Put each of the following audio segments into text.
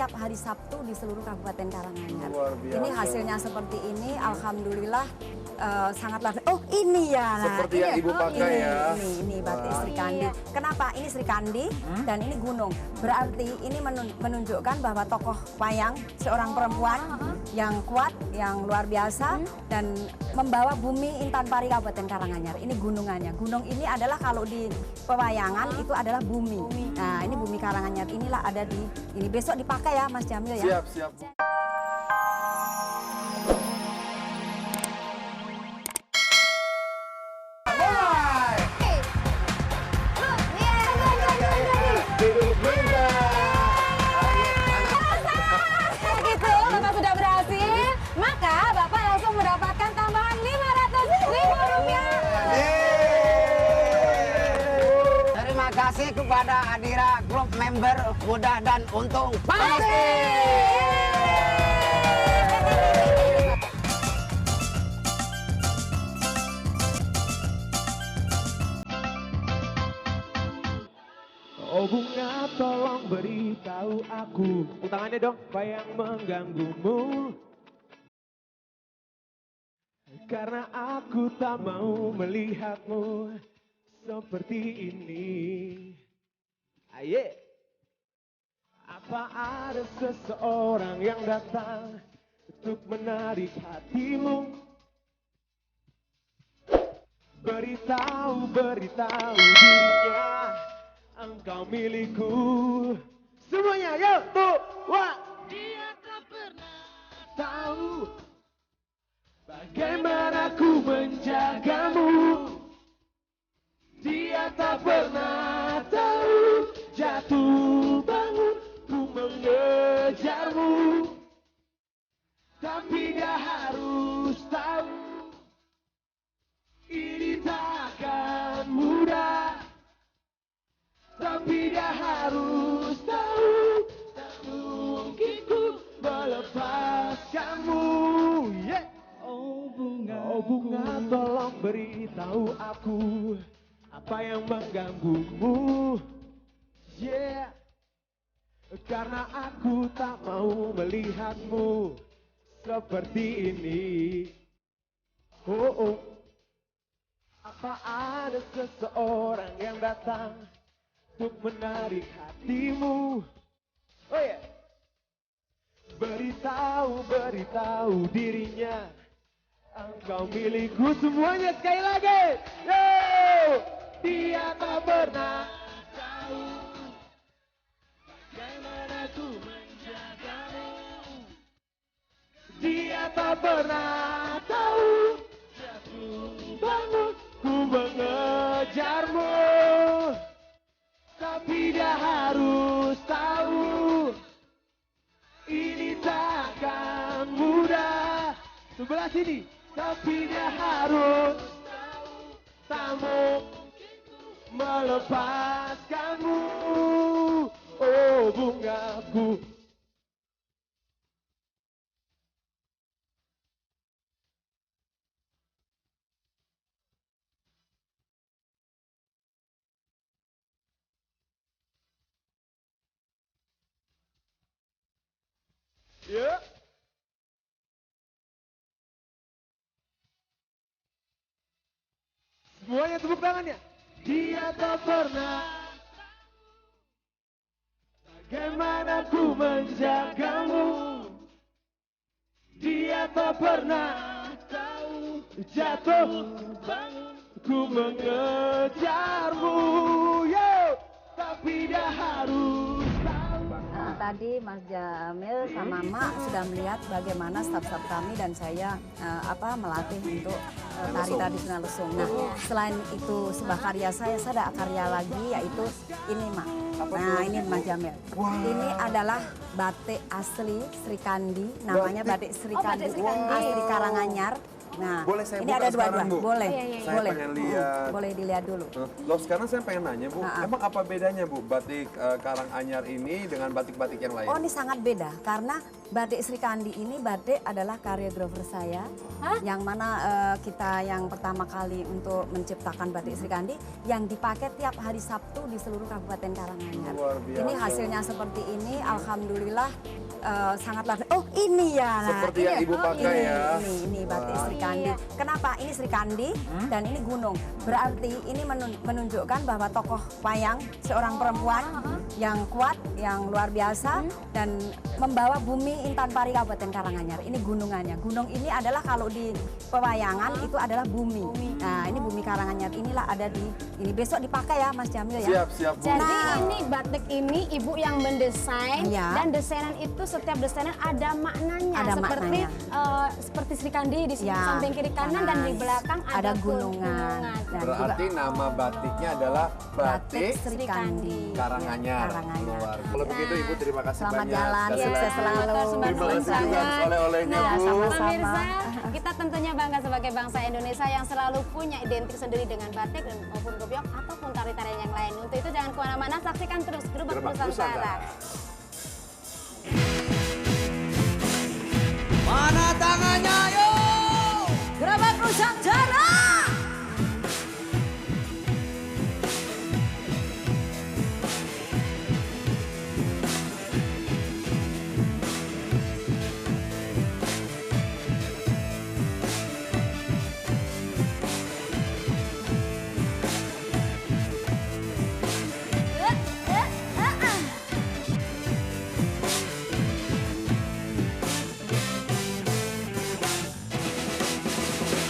setiap hari Sabtu di seluruh Kabupaten Karanganyar. Luar biasa. Ini hasilnya seperti ini, alhamdulillah sangatlah. Oh ini ya. Nah, Seperti ini, yang Ibu pakai ya. Ini batik Sri Kandi. Kenapa ini Sri Kandi dan ini gunung? Berarti ini menunjukkan bahwa tokoh wayang seorang perempuan yang kuat, yang luar biasa dan membawa bumi Intan Pari Kabupaten Karanganyar. Ini gunungannya. Gunung ini adalah kalau di pewayangan itu adalah bumi. Nah ini bumi Karanganyar inilah ada di ini. Besok dipakai ya Mas Jamil ya. Siap, siap. Begitu, Bapak sudah berhasil, maka Bapak langsung mendapatkan tambahan Rp500.000. Terima kasih kepada Adira Group Member, mudah dan untung pasti. Oh bunga, tolong beritahu aku. Tangannya dong, apa yang mengganggumu? Karena aku tak mau melihatmu seperti ini. Aye. Apa ada seseorang yang datang untuk menarik hatimu? Beritahu dirinya, engkau milikku. Semuanya, yuk, tuh, wah. Dia tak pernah tahu bagaimana ku menjagamu. Dia tak pernah tahu jatuh bangun ku mengejarmu. Tapi dia harus tahu ini tak akan mudah. Tapi dia harus tahu tak mungkin ku melepaskanmu. Yeah. Oh bunga, tolong beritahu aku apa yang mengganggumu. Yeah. Karena aku tak mau melihatmu seperti ini. Oh. Apa ada seseorang yang datang untuk menarik hatimu? Oh ya. Beritahu dirinya, engkau milikku. Semuanya sekali lagi. Yo! Dia tak pernah tahu bagaimana ku menjagamu. Dia tak pernah tahu jatuh bangun ku mengejarmu. Tapi dia harus tahu ini takkan mudah. Sebelah sini. Tapi dia harus tahu tak mungkin melepaskanmu. Oh bungaku. Ya. Semuanya tepuk tangannya. Dia tak pernah bagaimana ku menjagamu. Dia tak pernah tahu jatuh bangun ku mengejarmu. Yo, tapi dia harus tahu. Tadi Mas Jamil sama Mak sudah melihat bagaimana staf-staf kami dan saya melatih untuk tari tradisional lesung. Nah, selain itu sebuah karya saya ada karya lagi yaitu ini Mak. Nah, ini Mas Jamil. Ini adalah batik asli Sri Kandi, namanya batik Sri Kandi asli Karanganyar. Nah, Boleh saya ini buka ada dua-dua. sekarang, Bu? Boleh. Saya boleh. pengen lihat. Boleh dilihat dulu. Loh, sekarang saya pengen nanya, Bu, emang apa bedanya, Bu, batik Karanganyar ini dengan batik-batik yang lain? Oh, ini sangat beda karena batik Sri Kandi ini batik adalah karyografer saya, yang mana kita yang pertama kali untuk menciptakan batik Sri Kandi yang dipakai tiap hari Sabtu di seluruh Kabupaten Karanganyar. Luar biasa. Ini hasilnya seperti ini, alhamdulillah sangatlah. Oh, ini ya. Seperti Ini yang Ibu pakai ya. Ini batik Sri Kandi. Kenapa ini Sri Kandi dan ini gunung? Berarti ini menunjukkan bahwa tokoh wayang seorang perempuan yang kuat, yang luar biasa dan membawa bumi Intan Pari Kabupaten Karanganyar. Ini gunungannya. Gunung ini adalah kalau di pewayangan itu adalah bumi. Nah, ini bumi Karanganyar. Inilah ada di ini. Besok dipakai ya Mas Jamil ya. Siap, Bu. Jadi Nah. ini batik ini ibu yang mendesain Iya. dan desainan itu setiap desainan ada maknanya Ada seperti maknanya. Seperti Sri Kandi di Ya, samping kiri kanan dan di belakang ada gunungan. Dan Berarti juga nama batiknya adalah batik Sri Kandi. Karanganyar. Karanganyar. Luar. Kalau begitu Ibu terima kasih Selamat banyak. jalan, Sekali sukses lagi. selalu. Terima kasih juga atas oleh-olehnya, Ya, Bu. sama-sama. Pemirsa, kita tentunya bangga sebagai bangsa Indonesia yang selalu punya identik sendiri dengan batik dan maupun gobyok ataupun tari-tarian yang lain. Untuk itu jangan kemana-mana, saksikan terus Gerobak Gerobak Nusantara. Mana tangannya yo? Gerobak Nusantara.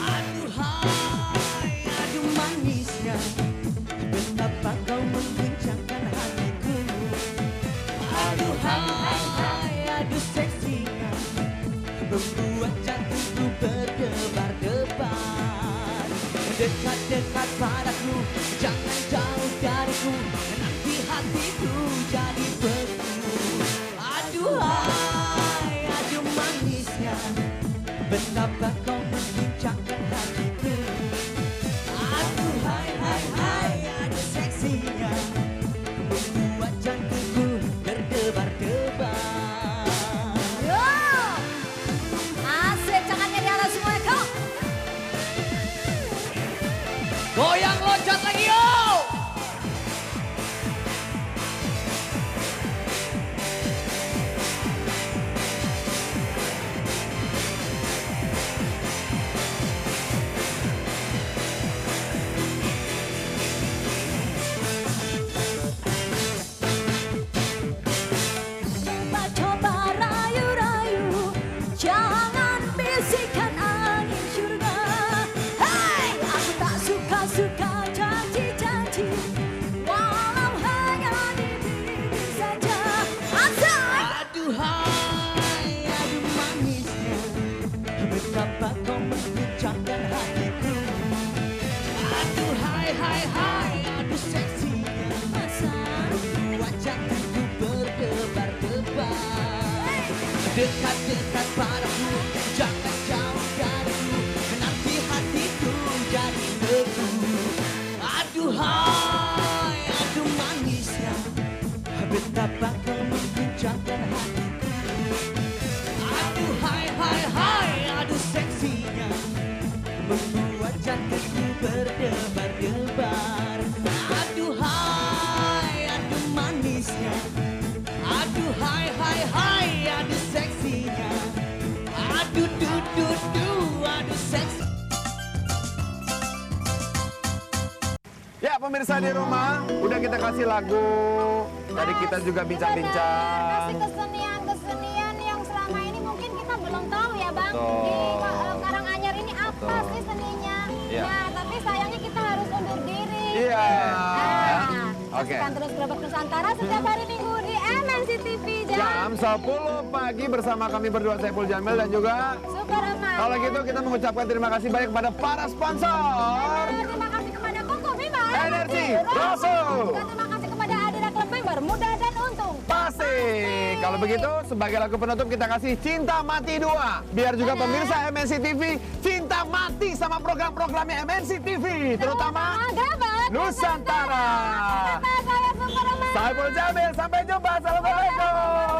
Aduhai, aduh manisnya, betapa kau mengguncangkan hatiku. Aduhai, aduh seksinya, membuat jantungku berdebar-debar. Dekat-dekat padaku, jangan jauh dariku, nanti hatiku jadi beku. Aduhai, aduh manisnya, betapa kau mengguncangkan hatiku. Aduh hai hai hai, aduh seksinya, membuat jantungku berdebar-debar. Yo. Asik, tangannya di atas semua kau. Goyang loncat lagi yo. Coba-coba rayu-rayu, jangan bisikan angin surga. Hei, aku tak suka-suka janji-janji, walau hanya di bibir saja. Asal. Aduhai, aduh manisnya, betapa kau mengguncangkan hatiku. Aduh hai hai hai, aduh seksinya, membuat jantungku berdebar-debar. Dekat-dekat padaku, jangan jauh dariku, nanti hatiku jadi beku. Aduhai, aduh manisnya, betapa kau mengguncangkan hatiku. Aduh hai hai hai, aduh seksinya, membuat jantungku berdebar-debar. Aduh hai, aduh manisnya, aduh hai hai hai, aduh seksinya, aduh du du du, aduh seksi. Ya pemirsa di rumah, udah kita kasih lagu. Tadi kita juga bincang-bincang. Kasih kesenian-kesenian yang selama ini mungkin kita belum tahu ya Bang. Betul. Di Karanganyar ini apa Betul. sih seninya? Iya. Nah, tapi sayangnya kita harus undur diri. Iya. Nah, Oke. saksikan terus Gerobak Nusantara setiap hari Minggu di MNC TV Jam 10 pagi bersama kami berdua, Saiful Jamil dan juga Super Aman. kalau gitu kita mengucapkan terima kasih banyak kepada para sponsor. Terima kasih kepada Koko Bima, Energi, Rasul. Juga terima kasih kepada Adira Club Member Mudah dan Untung. Pasti Kalau begitu, sebagai lagu penutup kita kasih Cinta Mati 2. Biar juga pemirsa MNC TV cinta mati sama program-programnya MNC TV, terutama Gabat Nusantara. Saya Superman. Saiful Jamil, sampai jumpa. Assalamualaikum.